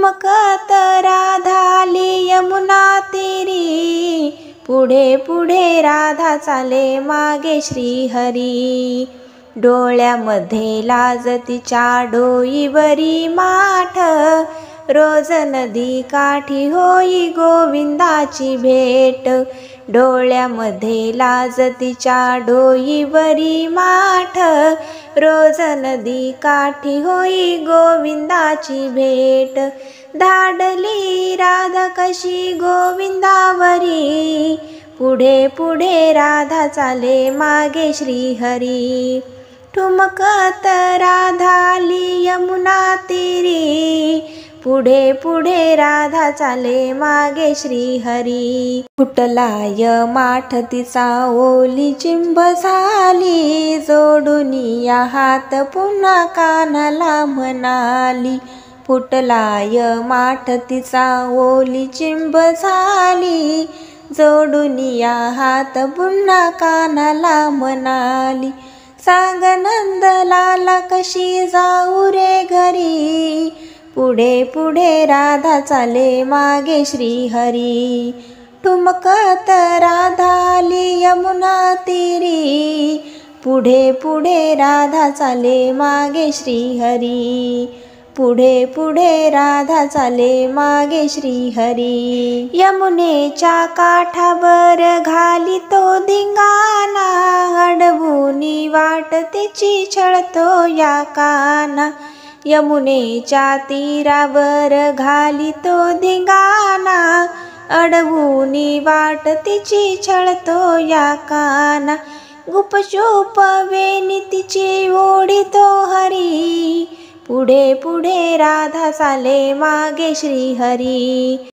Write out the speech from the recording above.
ठुमकत राधा आली यमुना तीरी, पुढे पुढे राधा चाले मागे श्रीहरी. डोळ्यामध्ये लाज तिच्या डोईवरी माठ, रोज नदी काठी होई गोविंदाची भेट. डोळ्यामध्ये लाज तिच्या डोईवरी माठ, रोज नदी काठी होई गोविंदाची भेट. धाडली राधा कशी गोविंदावरी, पुढे पुढे राधा चाले मागे श्रीहरी. ठुमकत राधा आली यमुना तीरी, पुढे पुढे राधा चाले मागे श्रीहरी. फुटलाय माठ तिचा ओली चिंब झाली, जोडून या हात पुन्हा कानाला म्हणाली. फुटलाय माठ तिचा ओली चिंब झाली, जोडून या हात पुन्हा कानाला म्हणाली. सांग नंदलाला कशी जाऊ रे घरी, पुढे पुढे राधा चाले मागे श्रीहरी. ठुमकत राधा आली यमुना तीरी, पुढे पुढे राधा चाले मागे श्रीहरी. पुढे पुढे राधा चाले मागे श्रीहरी. यमुनेच्या काठावर घाली तो धिंगाणा, अडवूनी वाट तिची छळतो या काना. यमुनेच्या तीरावर घाली तो धिंगाणा, अडवूनी वाट तिची छळतो या काना. गुपचूप वेणी तिची ओढीतो हरी, पुढे पुढे राधा चाले मागे श्रीहरी.